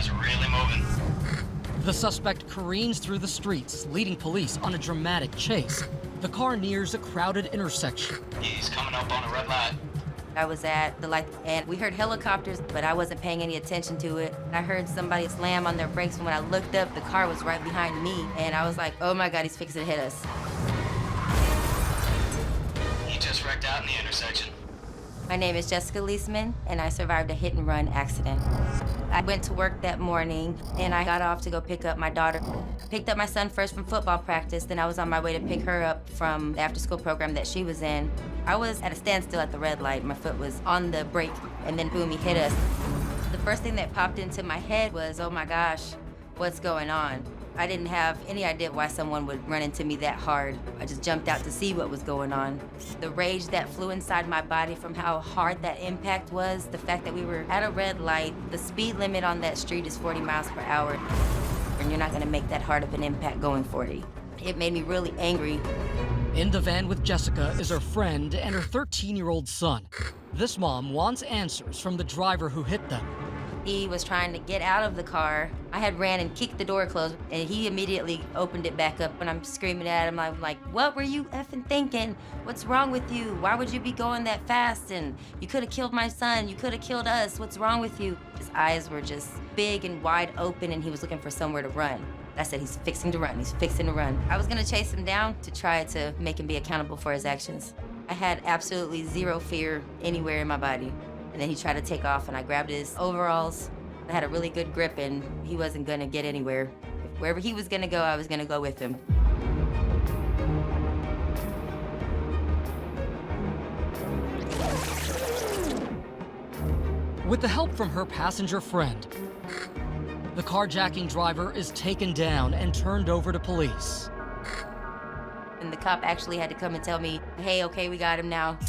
guys are really moving. The suspect careens through the streets, leading police on a dramatic chase. The car nears a crowded intersection. He's coming up on a red light. I was at the light, and we heard helicopters, but I wasn't paying any attention to it. I heard somebody slam on their brakes, and when I looked up, the car was right behind me, and I was like, oh my God, he's fixing to hit us. He just wrecked out in the intersection. My name is Jessica Leisman, and I survived a hit-and-run accident. I went to work that morning, and I got off to go pick up my daughter. Picked up my son first from football practice, then I was on my way to pick her up from the after-school program that she was in. I was at a standstill at the red light. My foot was on the brake, and then boom, he hit us. The first thing that popped into my head was, oh my gosh, what's going on? I didn't have any idea why someone would run into me that hard. I just jumped out to see what was going on. The rage that flew inside my body from how hard that impact was, the fact that we were at a red light, the speed limit on that street is 40 miles per hour, and you're not gonna make that hard of an impact going 40. It made me really angry. In the van with Jessica is her friend and her 13-year-old son. This mom wants answers from the driver who hit them. He was trying to get out of the car. I had ran and kicked the door closed, and he immediately opened it back up, and I'm screaming at him. I'm like, what were you effing thinking? What's wrong with you? Why would you be going that fast? And you could have killed my son. You could have killed us. What's wrong with you? His eyes were just big and wide open, and he was looking for somewhere to run. I said, he's fixing to run. He's fixing to run. I was gonna chase him down to try to make him be accountable for his actions. I had absolutely zero fear anywhere in my body. And then he tried to take off, and I grabbed his overalls. I had a really good grip, and he wasn't gonna get anywhere. Wherever he was gonna go, I was gonna go with him. With the help from her passenger friend, the carjacking driver is taken down and turned over to police. And the cop actually had to come and tell me, hey, okay, we got him now.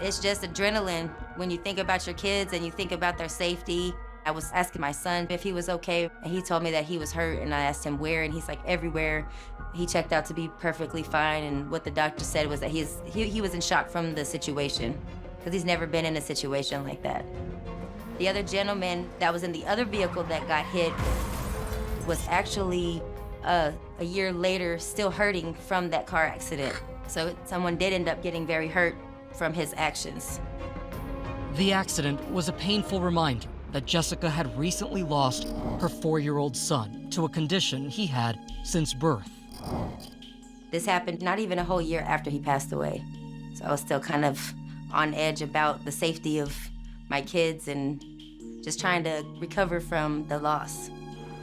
It's just adrenaline when you think about your kids and you think about their safety. I was asking my son if he was okay, and he told me that he was hurt, and I asked him where, and he's like, everywhere. He checked out to be perfectly fine, and what the doctor said was that he was in shock from the situation, because he's never been in a situation like that. The other gentleman that was in the other vehicle that got hit was actually a year later still hurting from that car accident. So someone did end up getting very hurt from his actions. The accident was a painful reminder that Jessica had recently lost her 4-year-old son to a condition he had since birth. This happened not even a whole year after he passed away. So I was still kind of on edge about the safety of my kids and just trying to recover from the loss.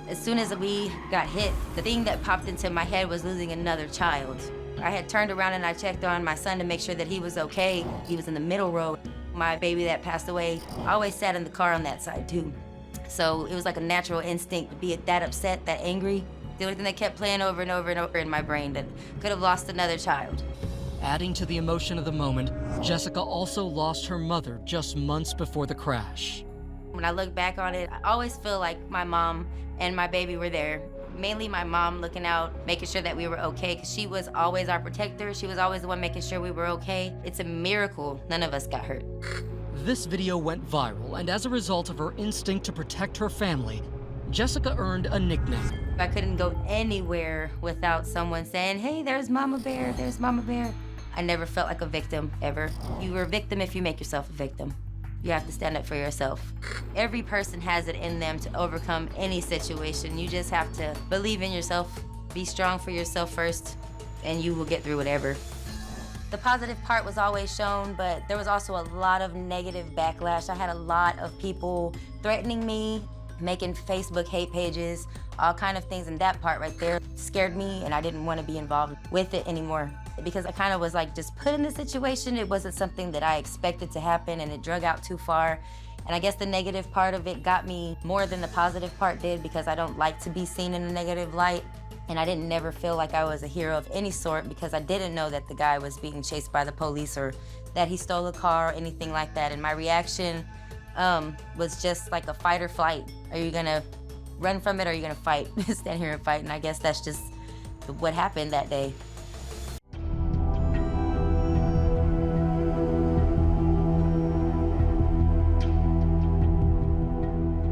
As soon as we got hit, the thing that popped into my head was losing another child. I had turned around and I checked on my son to make sure that he was okay. He was in the middle row. My baby that passed away always sat in the car on that side too. So it was like a natural instinct to be that upset, that angry. The only thing that kept playing over and over and over in my brain that could have lost another child. Adding to the emotion of the moment, Jessica also lost her mother just months before the crash. When I look back on it, I always feel like my mom and my baby were there. Mainly my mom looking out, making sure that we were okay, because she was always our protector. She was always the one making sure we were okay. It's a miracle none of us got hurt. This video went viral, and as a result of her instinct to protect her family, Jessica earned a nickname. I couldn't go anywhere without someone saying, hey, there's Mama Bear, there's Mama Bear. I never felt like a victim, ever. You were a victim if you make yourself a victim. You have to stand up for yourself. Every person has it in them to overcome any situation. You just have to believe in yourself, be strong for yourself first, and you will get through whatever. The positive part was always shown, but there was also a lot of negative backlash. I had a lot of people threatening me, making Facebook hate pages, all kind of things, and that part right there scared me, and I didn't want to be involved with it anymore. Because I kind of was like just put in the situation. It wasn't something that I expected to happen, and it drug out too far. And I guess the negative part of it got me more than the positive part did, because I don't like to be seen in a negative light. And I didn't never feel like I was a hero of any sort, because I didn't know that the guy was being chased by the police or that he stole a car or anything like that. And my reaction was just like a fight or flight. Are you gonna run from it or are you gonna fight? Stand here and fight. And I guess that's just what happened that day.